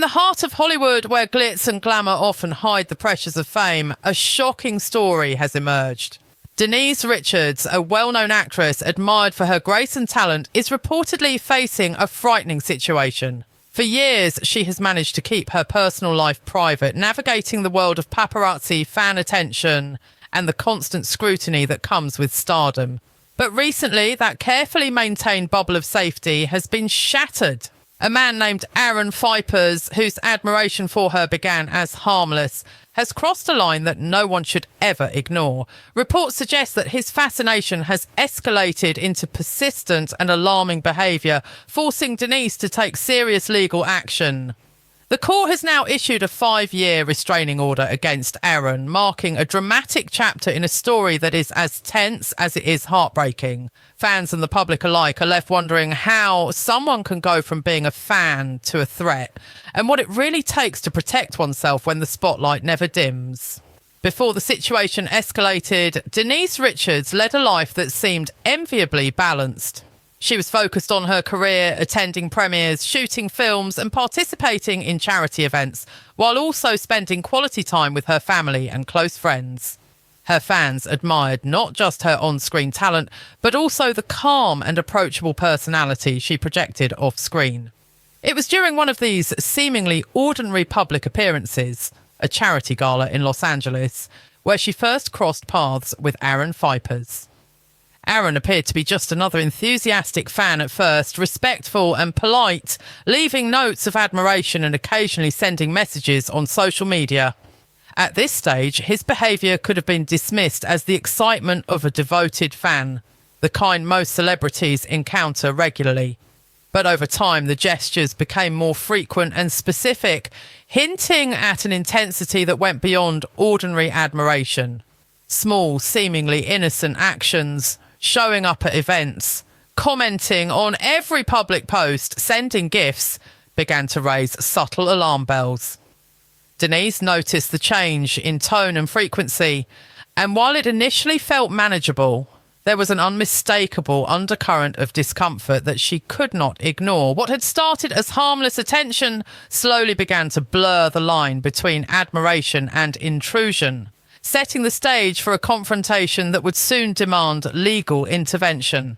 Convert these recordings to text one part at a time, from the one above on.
the heart of Hollywood, where glitz and glamour often hide the pressures of fame, a shocking story has emerged. Denise Richards, a well-known actress admired for her grace and talent, is reportedly facing a frightening situation. For years, she has managed to keep her personal life private, navigating the world of paparazzi, fan attention, and the constant scrutiny that comes with stardom. But recently, that carefully maintained bubble of safety has been shattered. A man named Aaron Phypers, whose admiration for her began as harmless, has crossed a line that no one should ever ignore. Reports suggest that his fascination has escalated into persistent and alarming behaviour, forcing Denise to take serious legal action. The court has now issued a 5-year restraining order against Aaron, marking a dramatic chapter in a story that is as tense as it is heartbreaking. Fans and the public alike are left wondering how someone can go from being a fan to a threat, and what it really takes to protect oneself when the spotlight never dims. Before the situation escalated, Denise Richards led a life that seemed enviably balanced. She was focused on her career, attending premieres, shooting films and participating in charity events, while also spending quality time with her family and close friends. Her fans admired not just her on-screen talent, but also the calm and approachable personality she projected off-screen. It was during one of these seemingly ordinary public appearances, a charity gala in Los Angeles, where she first crossed paths with Aaron Phypers. Aaron appeared to be just another enthusiastic fan at first, respectful and polite, leaving notes of admiration and occasionally sending messages on social media. At this stage, his behaviour could have been dismissed as the excitement of a devoted fan, the kind most celebrities encounter regularly. But over time, the gestures became more frequent and specific, hinting at an intensity that went beyond ordinary admiration. Small, seemingly innocent actions, showing up at events, commenting on every public post, sending gifts, began to raise subtle alarm bells. Denise noticed the change in tone and frequency, and while it initially felt manageable, there was an unmistakable undercurrent of discomfort that she could not ignore. What had started as harmless attention slowly began to blur the line between admiration and intrusion, setting the stage for a confrontation that would soon demand legal intervention.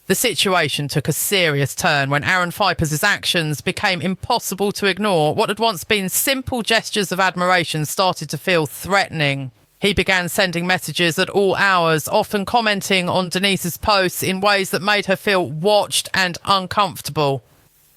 The situation took a serious turn when Aaron Phypers' actions became impossible to ignore. What had once been simple gestures of admiration started to feel threatening. He began sending messages at all hours, often commenting on Denise's posts in ways that made her feel watched and uncomfortable.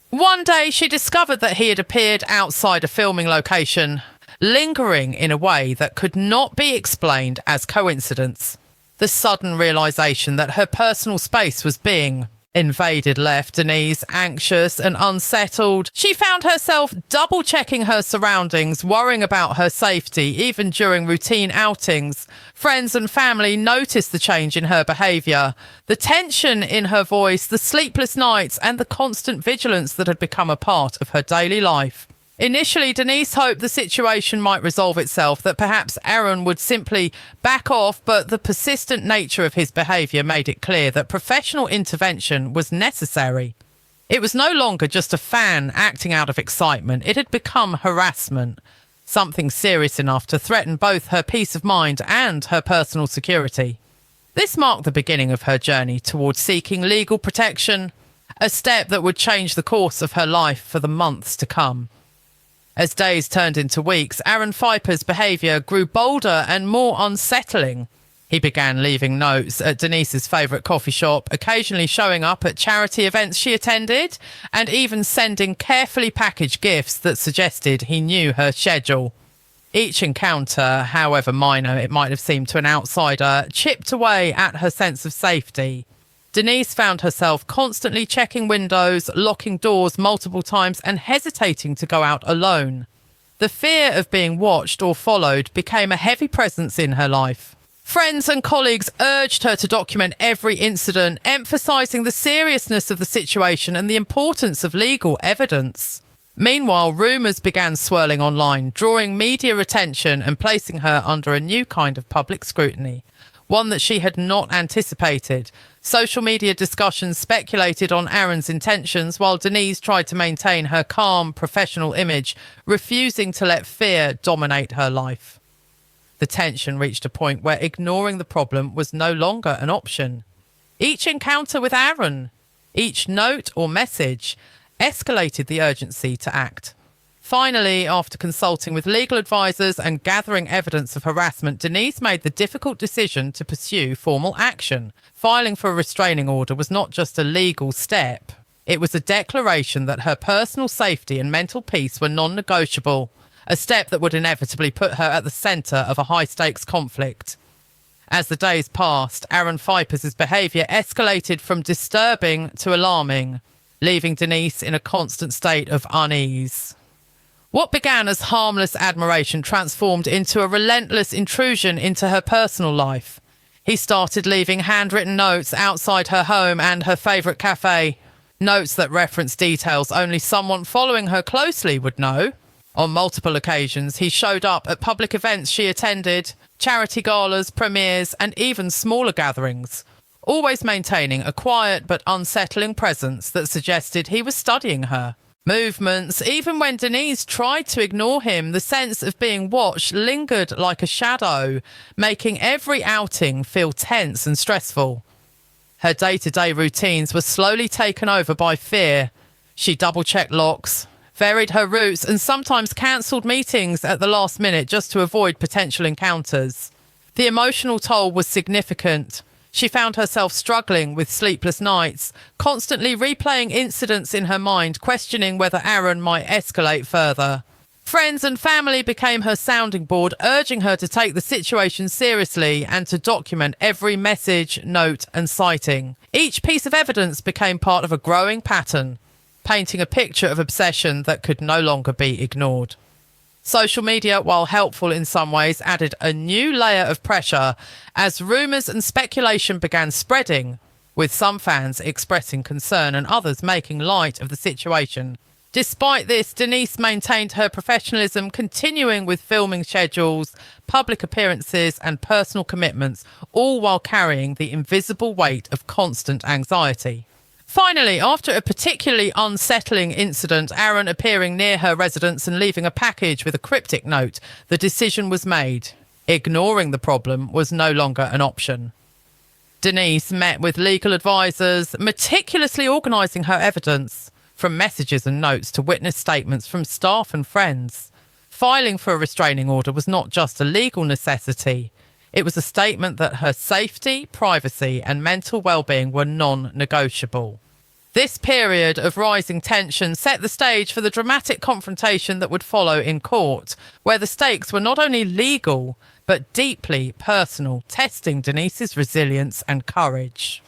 One day, she discovered that he had appeared outside a filming location, lingering in a way that could not be explained as coincidence. The sudden realisation that her personal space was being invaded left Denise anxious and unsettled. She found herself double-checking her surroundings, worrying about her safety, even during routine outings. Friends and family noticed the change in her behaviour, the tension in her voice, the sleepless nights, and the constant vigilance that had become a part of her daily life. Initially, Denise hoped the situation might resolve itself, that perhaps Aaron would simply back off, but the persistent nature of his behaviour made it clear that professional intervention was necessary. It was no longer just a fan acting out of excitement. It had become harassment, something serious enough to threaten both her peace of mind and her personal security. This marked the beginning of her journey towards seeking legal protection, a step that would change the course of her life for the months to come. As days turned into weeks, Aaron Phypers' behaviour grew bolder and more unsettling. He began leaving notes at Denise's favourite coffee shop, occasionally showing up at charity events she attended, and even sending carefully packaged gifts that suggested he knew her schedule. Each encounter, however minor it might have seemed to an outsider, chipped away at her sense of safety. Denise found herself constantly checking windows, locking doors multiple times, and hesitating to go out alone. The fear of being watched or followed became a heavy presence in her life. Friends and colleagues urged her to document every incident, emphasising the seriousness of the situation and the importance of legal evidence. Meanwhile, rumours began swirling online, drawing media attention and placing her under a new kind of public scrutiny, one that she had not anticipated. Social media discussions speculated on Aaron's intentions, while Denise tried to maintain her calm, professional image, refusing to let fear dominate her life. The tension reached a point where ignoring the problem was no longer an option. Each encounter with Aaron, each note or message, escalated the urgency to act. Finally, after consulting with legal advisors and gathering evidence of harassment, Denise made the difficult decision to pursue formal action. Filing for a restraining order was not just a legal step. It was a declaration that her personal safety and mental peace were non-negotiable, a step that would inevitably put her at the centre of a high-stakes conflict. As the days passed, Aaron Phypers' behaviour escalated from disturbing to alarming, leaving Denise in a constant state of unease. What began as harmless admiration transformed into a relentless intrusion into her personal life. He started leaving handwritten notes outside her home and her favourite cafe, notes that referenced details only someone following her closely would know. On multiple occasions, he showed up at public events she attended, charity galas, premieres, and even smaller gatherings, always maintaining a quiet but unsettling presence that suggested he was studying her movements. Even when Denise tried to ignore him, the sense of being watched lingered like a shadow, making every outing feel tense and stressful. Her day-to-day routines were slowly taken over by fear. She double-checked locks, varied her routes, and sometimes cancelled meetings at the last minute just to avoid potential encounters. The emotional toll was significant. She found herself struggling with sleepless nights, constantly replaying incidents in her mind, questioning whether Aaron might escalate further. Friends and family became her sounding board, urging her to take the situation seriously and to document every message, note, and sighting. Each piece of evidence became part of a growing pattern, painting a picture of obsession that could no longer be ignored. Social media, while helpful in some ways, added a new layer of pressure as rumours and speculation began spreading, with some fans expressing concern and others making light of the situation. Despite this, Denise maintained her professionalism, continuing with filming schedules, public appearances and personal commitments, all while carrying the invisible weight of constant anxiety. Finally, after a particularly unsettling incident, Aaron appearing near her residence and leaving a package with a cryptic note, the decision was made. Ignoring the problem was no longer an option. Denise met with legal advisors, meticulously organising her evidence, from messages and notes to witness statements from staff and friends. Filing for a restraining order was not just a legal necessity. It was a statement that her safety, privacy and mental well-being were non-negotiable. This period of rising tension set the stage for the dramatic confrontation that would follow in court, where the stakes were not only legal, but deeply personal, testing Denise's resilience and courage.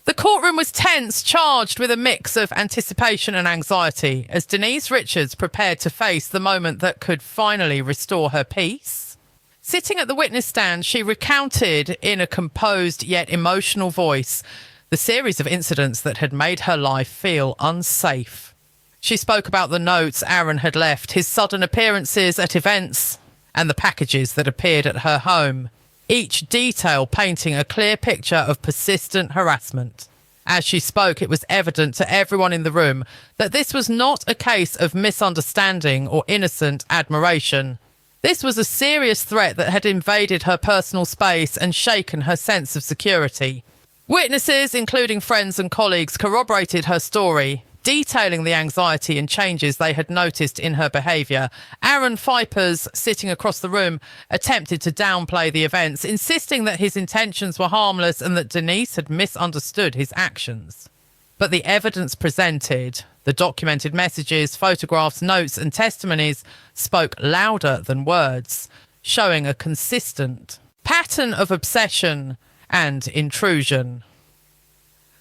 The courtroom was tense, charged with a mix of anticipation and anxiety, as Denise Richards prepared to face the moment that could finally restore her peace. Sitting at the witness stand, she recounted in a composed yet emotional voice the series of incidents that had made her life feel unsafe. She spoke about the notes Aaron had left, his sudden appearances at events, and the packages that appeared at her home, each detail painting a clear picture of persistent harassment. As she spoke, it was evident to everyone in the room that this was not a case of misunderstanding or innocent admiration. This was a serious threat that had invaded her personal space and shaken her sense of security. Witnesses, including friends and colleagues, corroborated her story, detailing the anxiety and changes they had noticed in her behaviour. Aaron Phypers, sitting across the room, attempted to downplay the events, insisting that his intentions were harmless and that Denise had misunderstood his actions. But the evidence presented, the documented messages, photographs, notes and testimonies spoke louder than words, showing a consistent pattern of obsession and intrusion.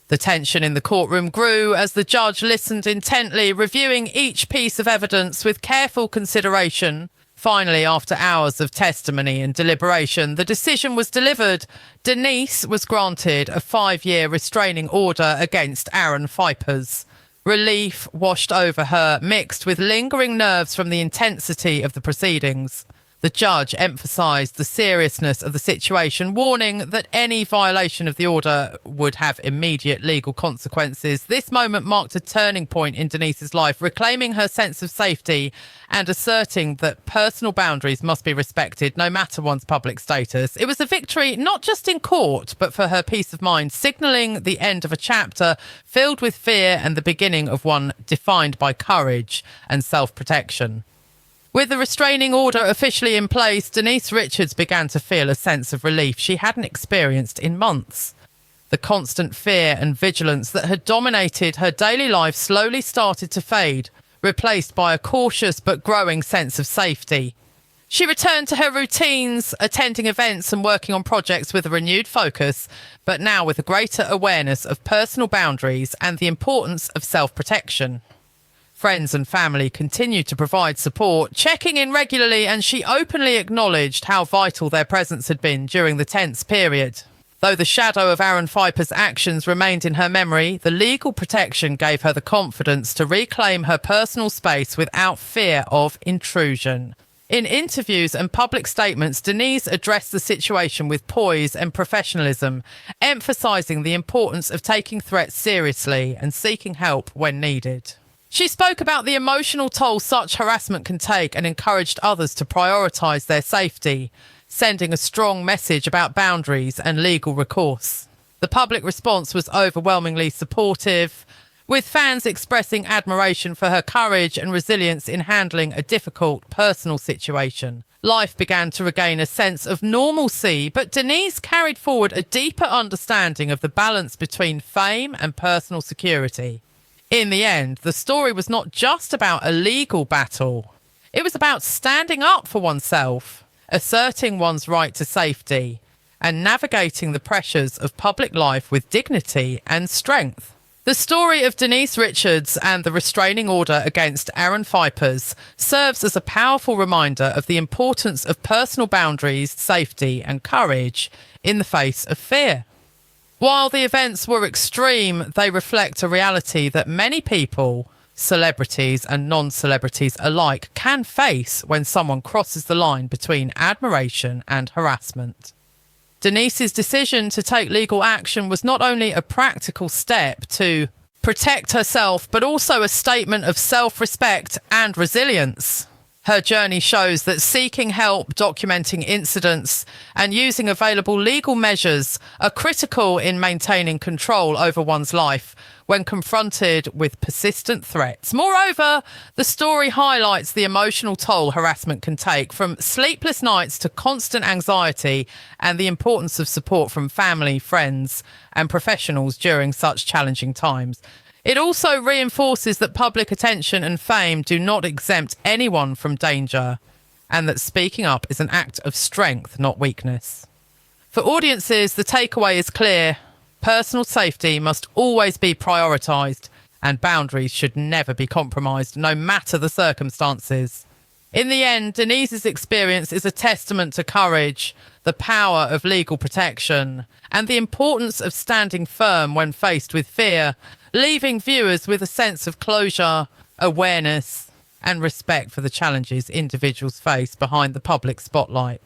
The tension in the courtroom grew as the judge listened intently, reviewing each piece of evidence with careful consideration. Finally, after hours of testimony and deliberation, the decision was delivered. Denise was granted a 5-year restraining order against Aaron Phypers. Relief washed over her, mixed with lingering nerves from the intensity of the proceedings. The judge emphasised the seriousness of the situation, warning that any violation of the order would have immediate legal consequences. This moment marked a turning point in Denise's life, reclaiming her sense of safety and asserting that personal boundaries must be respected no matter one's public status. It was a victory not just in court, but for her peace of mind, signalling the end of a chapter filled with fear and the beginning of one defined by courage and self-protection. With the restraining order officially in place, Denise Richards began to feel a sense of relief she hadn't experienced in months. The constant fear and vigilance that had dominated her daily life slowly started to fade, replaced by a cautious but growing sense of safety. She returned to her routines, attending events and working on projects with a renewed focus, but now with a greater awareness of personal boundaries and the importance of self-protection. Friends and family continued to provide support, checking in regularly, and she openly acknowledged how vital their presence had been during the tense period. Though the shadow of Aaron Phypers' actions remained in her memory, the legal protection gave her the confidence to reclaim her personal space without fear of intrusion. In interviews and public statements, Denise addressed the situation with poise and professionalism, emphasising the importance of taking threats seriously and seeking help when needed. She spoke about the emotional toll such harassment can take and encouraged others to prioritise their safety, sending a strong message about boundaries and legal recourse. The public response was overwhelmingly supportive, with fans expressing admiration for her courage and resilience in handling a difficult personal situation. Life began to regain a sense of normalcy, but Denise carried forward a deeper understanding of the balance between fame and personal security. In the end, the story was not just about a legal battle. It was about standing up for oneself, asserting one's right to safety, and navigating the pressures of public life with dignity and strength. The story of Denise Richards and the restraining order against Aaron Phypers serves as a powerful reminder of the importance of personal boundaries, safety, and courage in the face of fear. While the events were extreme, they reflect a reality that many people, celebrities and non-celebrities alike, can face when someone crosses the line between admiration and harassment. Denise's decision to take legal action was not only a practical step to protect herself, but also a statement of self-respect and resilience. Her journey shows that seeking help, documenting incidents, and using available legal measures are critical in maintaining control over one's life when confronted with persistent threats. Moreover, the story highlights the emotional toll harassment can take, from sleepless nights to constant anxiety, and the importance of support from family, friends, and professionals during such challenging times. It also reinforces that public attention and fame do not exempt anyone from danger, and that speaking up is an act of strength, not weakness. For audiences, the takeaway is clear. Personal safety must always be prioritised, and boundaries should never be compromised, no matter the circumstances. In the end, Denise's experience is a testament to courage, the power of legal protection, and the importance of standing firm when faced with fear, leaving viewers with a sense of closure, awareness, and respect for the challenges individuals face behind the public spotlight.